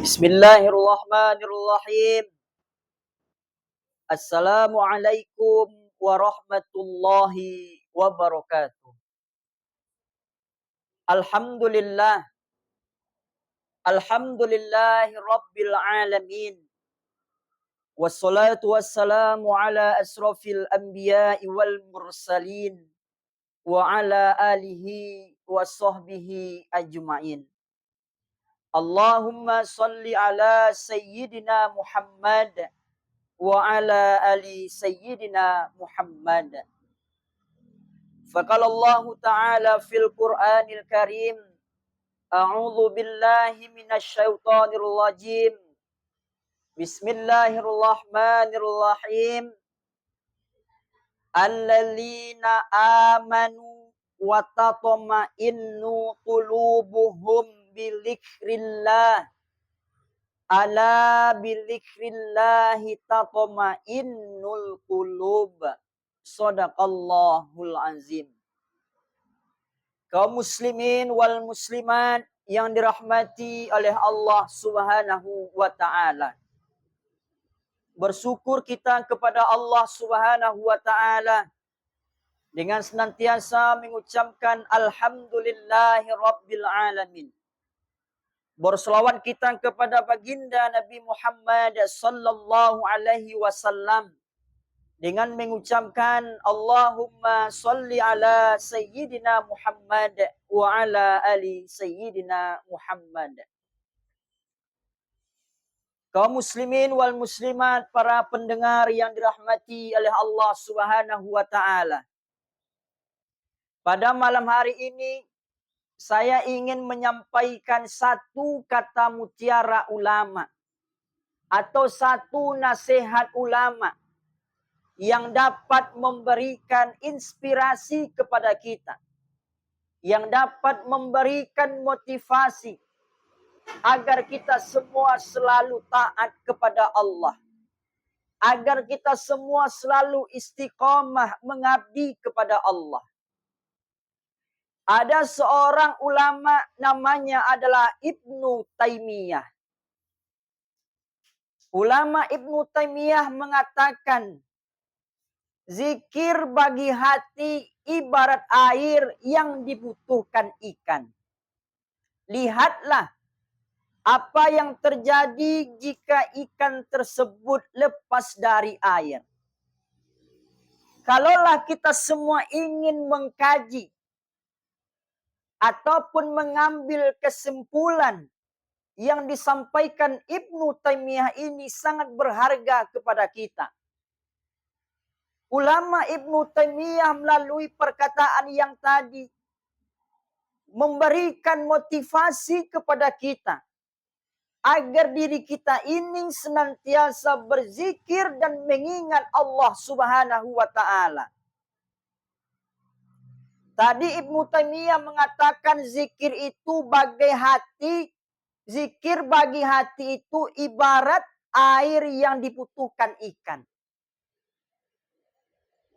Bismillahirrahmanirrahim. Assalamualaikum warahmatullahi wabarakatuh. Alhamdulillah. Alhamdulillahi rabbil alamin. Wassalatu wassalamu ala asrafil anbiya'i wal mursalin. Wa ala alihi wa sahbihi ajma'in. Allahumma salli ala sayyidina Muhammad wa ala ali sayyidina Muhammad. Faqala Allah Ta'ala fil Qur'anil Karim, a'udzu billahi minasy syaithanir rajim. Bismillahirrahmanirrahim. Alladzina amanu wa tatma'innu qulubuhum bidzikrillah. Ala bidzikrillahi tatma'innul qulub. Shadaqallahul azim. Kaum muslimin wal muslimat yang dirahmati oleh Allah Subhanahu wa taala. Bersyukur kita kepada Allah Subhanahu wa taala dengan senantiasa mengucapkan alhamdulillahi rabbil alamin. Berselawat kita kepada baginda Nabi Muhammad sallallahu alaihi wasallam dengan mengucapkan Allahumma salli ala sayyidina Muhammad wa ala ali sayyidina Muhammad. Kaum muslimin wal muslimat, para pendengar yang dirahmati oleh Allah Subhanahu wa taala. Pada malam hari ini saya ingin menyampaikan satu kata mutiara ulama atau satu nasihat ulama yang dapat memberikan inspirasi kepada kita, yang dapat memberikan motivasi agar kita semua selalu taat kepada Allah, agar kita semua selalu istiqamah mengabdi kepada Allah. Ada seorang ulama namanya adalah Ibnu Taimiyah. Ulama Ibnu Taimiyah mengatakan, zikir bagi hati ibarat air yang dibutuhkan ikan. Lihatlah apa yang terjadi jika ikan tersebut lepas dari air. Kalaulah kita semua ingin mengkaji ataupun mengambil kesimpulan yang disampaikan Ibnu Taimiyah ini sangat berharga kepada kita. Ulama Ibnu Taimiyah melalui perkataan yang tadi memberikan motivasi kepada kita agar diri kita ini senantiasa berzikir dan mengingat Allah Subhanahu wa taala. Tadi Ibnu Taimiyah mengatakan zikir itu bagai hati, zikir bagi hati itu ibarat air yang dibutuhkan ikan.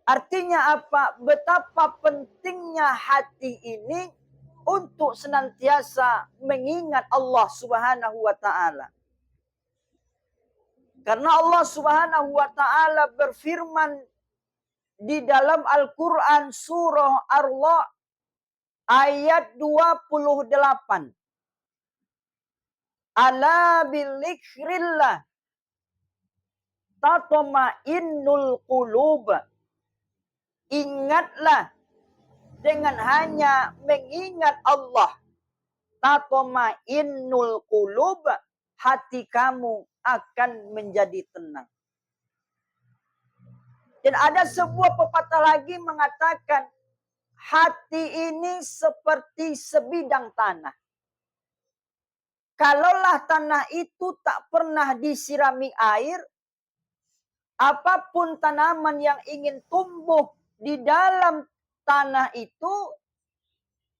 Artinya apa? Betapa pentingnya hati ini untuk senantiasa mengingat Allah Subhanahu wa taala. Karena Allah Subhanahu wa taala berfirman di dalam Al-Quran surah Ar-Ra'd ayat 28. Ala bidzikrillah tatma'innul qulub. Ingatlah, dengan hanya mengingat Allah, tatma'innul qulub, hati kamu akan menjadi tenang. Dan ada sebuah pepatah lagi mengatakan, hati ini seperti sebidang tanah. Kalaulah tanah itu tak pernah disirami air, apapun tanaman yang ingin tumbuh di dalam tanah itu,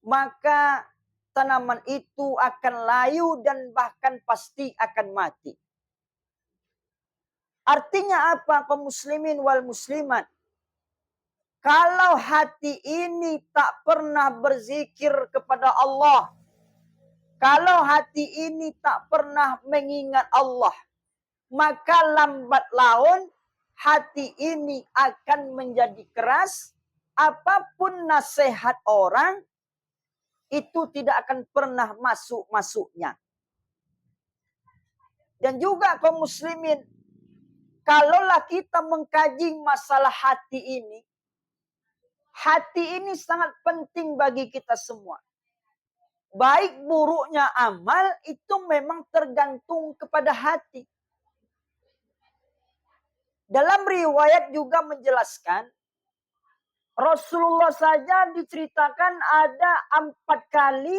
maka tanaman itu akan layu dan bahkan pasti akan mati. Artinya apa, kaum muslimin wal muslimat? Kalau hati ini tak pernah berzikir kepada Allah, Kalau hati ini tak pernah mengingat Allah, maka lambat laun hati ini akan menjadi keras. Apapun nasihat orang, itu tidak akan pernah masuk-masuknya. Dan juga kaum muslimin, kalaulah kita mengkaji masalah hati ini sangat penting bagi kita semua. Baik buruknya amal itu memang tergantung kepada hati. Dalam riwayat juga menjelaskan, Rasulullah saja diceritakan ada 4 kali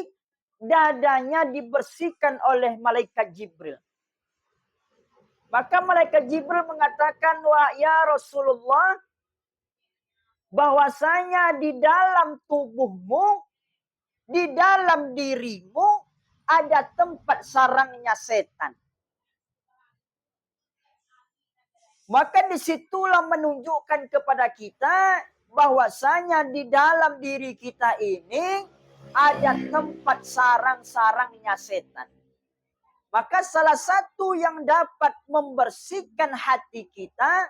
dadanya dibersihkan oleh malaikat Jibril. Maka malaikat Jibril mengatakan, wah ya Rasulullah, bahwasanya di dalam tubuhmu, di dalam dirimu ada tempat sarangnya setan. Maka disitulah menunjukkan kepada kita bahwasanya di dalam diri kita ini ada tempat sarang-sarangnya setan. Maka salah satu yang dapat membersihkan hati kita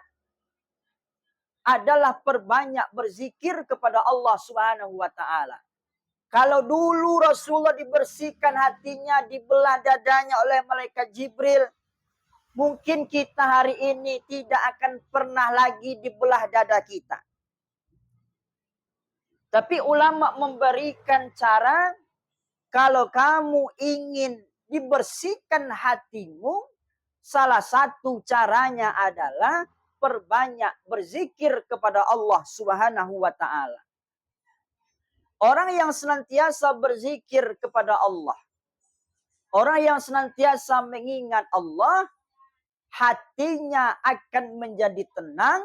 adalah perbanyak berzikir kepada Allah Subhanahu wa taala. Kalau dulu Rasulullah dibersihkan hatinya, dibelah dadanya oleh malaikat Jibril, mungkin kita hari ini tidak akan pernah lagi dibelah dada kita. Tapi ulama memberikan cara, kalau kamu ingin dibersihkan hatimu, salah satu caranya adalah perbanyak berzikir kepada Allah Subhanahu wa taala. Orang yang senantiasa berzikir kepada Allah, orang yang senantiasa mengingat Allah, hatinya akan menjadi tenang.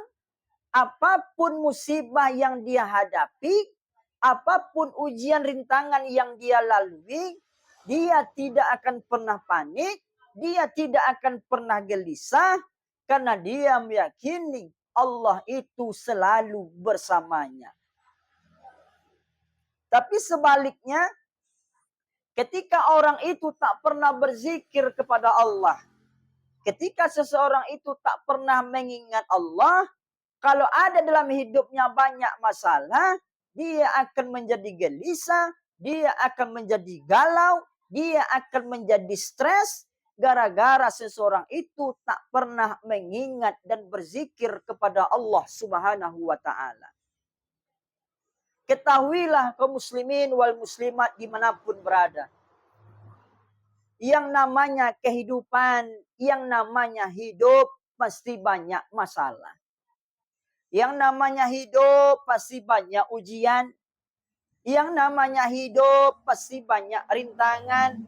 Apapun musibah yang dia hadapi, apapun ujian rintangan yang dia lalui, dia tidak akan pernah panik, dia tidak akan pernah gelisah, karena dia meyakini Allah itu selalu bersamanya. Tapi sebaliknya, ketika orang itu tak pernah berzikir kepada Allah, ketika seseorang itu tak pernah mengingat Allah, kalau ada dalam hidupnya banyak masalah, dia akan menjadi gelisah, dia akan menjadi galau, dia akan menjadi stres, gara-gara seseorang itu tak pernah mengingat dan berzikir kepada Allah Subhanahu wa ta'ala. Ketahuilah kaum muslimin wal muslimat dimanapun berada, yang namanya kehidupan, yang namanya hidup, pasti banyak masalah. Yang namanya hidup pasti banyak ujian. Yang namanya hidup pasti banyak rintangan.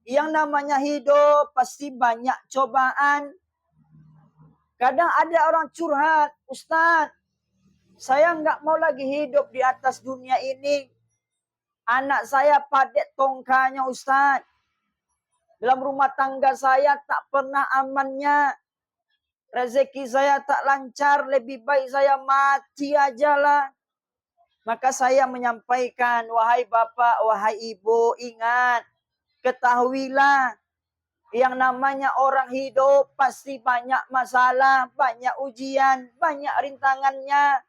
Yang namanya hidup pasti banyak cobaan. Kadang ada orang curhat, Ustaz, saya nggak mau lagi hidup di atas dunia ini. Anak saya padet tongkanya, Ustaz. Dalam rumah tangga saya tak pernah amannya. Rezeki saya tak lancar, lebih baik saya mati aja lah. Maka saya menyampaikan, wahai bapak, wahai ibu, ingat, ketahuilah, yang namanya orang hidup pasti banyak masalah, banyak ujian, banyak rintangannya.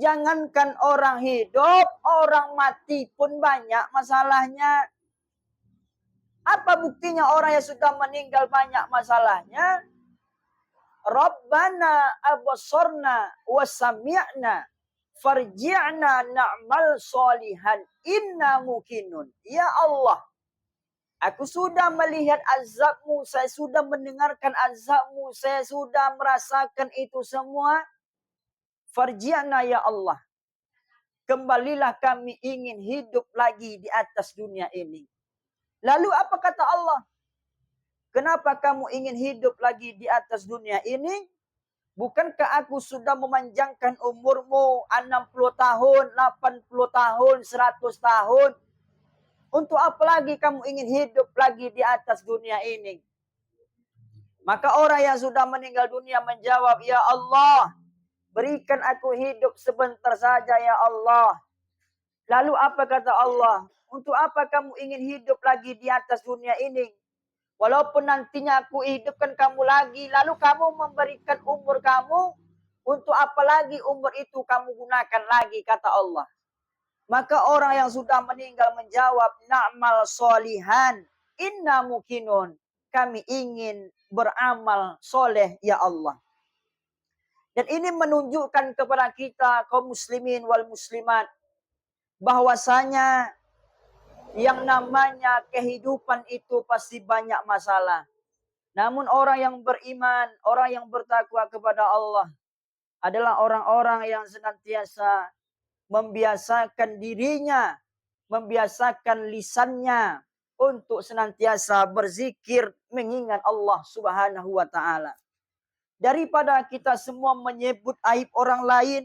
Jangankan orang hidup, orang mati pun banyak masalahnya. Apa buktinya orang yang sudah meninggal banyak masalahnya? Rabbana absorna wa sami'na farji'na na'mal solihan inna mukinun. Ya Allah, aku sudah melihat azabmu, saya sudah mendengarkan azabmu, saya sudah merasakan itu semua. Farji'na ya Allah, kembalilah kami ingin hidup lagi di atas dunia ini. Lalu apa kata Allah? Kenapa kamu ingin hidup lagi di atas dunia ini? Bukankah aku sudah memanjangkan umurmu 60 tahun, 80 tahun, 100 tahun? Untuk apa lagi kamu ingin hidup lagi di atas dunia ini? Maka orang yang sudah meninggal dunia menjawab, ya Allah, berikan aku hidup sebentar saja ya Allah. Lalu apa kata Allah? Untuk apa kamu ingin hidup lagi di atas dunia ini? Walaupun nantinya aku hidupkan kamu lagi, lalu kamu memberikan umur kamu, untuk apa lagi umur itu kamu gunakan lagi, kata Allah. Maka orang yang sudah meninggal menjawab, na'mal solihan, inna mukinun. Kami ingin beramal soleh, ya Allah. Dan ini menunjukkan kepada kita, kaum muslimin wal muslimat, bahwasanya yang namanya kehidupan itu pasti banyak masalah. Namun orang yang beriman, orang yang bertakwa kepada Allah adalah orang-orang yang senantiasa membiasakan dirinya, membiasakan lisannya untuk senantiasa berzikir mengingat Allah Subhanahu wa taala. Daripada kita semua menyebut aib orang lain,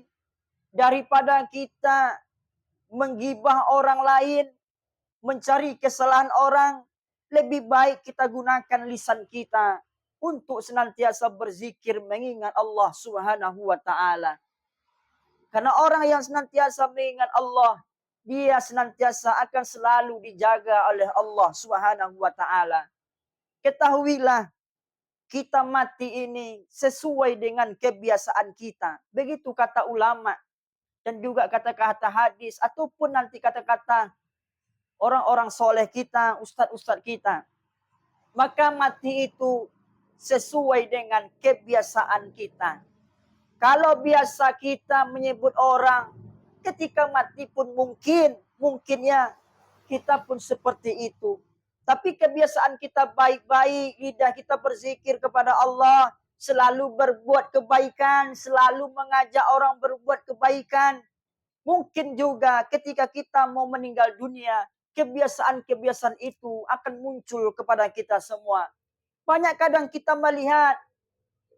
daripada kita menggibah orang lain, mencari kesalahan orang, lebih baik kita gunakan lisan kita untuk senantiasa berzikir mengingat Allah Subhanahu wa taala. Karena orang yang senantiasa mengingat Allah, dia senantiasa akan selalu dijaga oleh Allah Subhanahu wa taala. Ketahuilah, kita mati ini sesuai dengan kebiasaan kita. Begitu kata ulama dan juga kata-kata hadis ataupun nanti kata-kata orang-orang soleh kita, ustadz-ustadz kita. Maka mati itu sesuai dengan kebiasaan kita. Kalau biasa kita menyebut orang, ketika mati pun mungkinnya kita pun seperti itu. Tapi kebiasaan kita baik-baik, lidah kita berzikir kepada Allah, selalu berbuat kebaikan, selalu mengajak orang berbuat kebaikan. Mungkin juga ketika kita mau meninggal dunia, kebiasaan-kebiasaan itu akan muncul kepada kita semua. Banyak kadang kita melihat,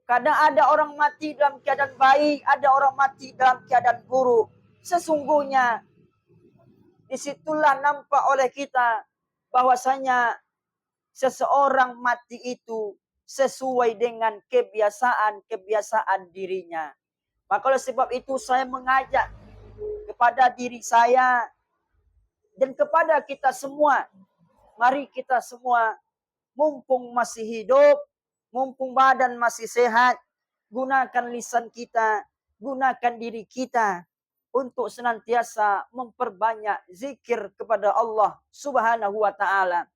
kadang ada orang mati dalam keadaan baik, ada orang mati dalam keadaan buruk. Sesungguhnya, disitulah nampak oleh kita bahwasanya seseorang mati itu sesuai dengan kebiasaan-kebiasaan dirinya. Maka oleh sebab itu saya mengajak kepada diri saya dan kepada kita semua, mari kita semua, mumpung masih hidup, mumpung badan masih sehat, gunakan lisan kita, gunakan diri kita untuk senantiasa memperbanyak zikir kepada Allah Subhanahu wa taala.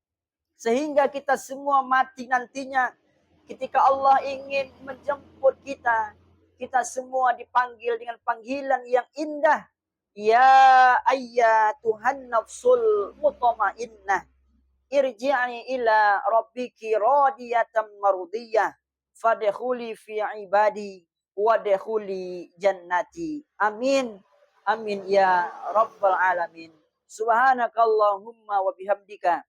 Sehingga kita semua mati nantinya, ketika Allah ingin menjemput kita, kita semua dipanggil dengan panggilan yang indah. Ya ayyatuhan nafsul mutmainnah, irji'i ila rabbiki radiyatan mardiyah, fadkhuli fi ibadi wadkhuli jannati. Amin. Amin ya rabbal alamin. Subhanakallahumma wa bihamdika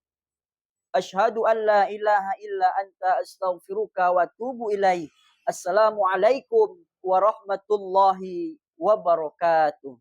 asyhadu an la ilaha illa anta astaghfiruka wa atubu ilaik. Assalamualaikum warahmatullahi wabarakatuh.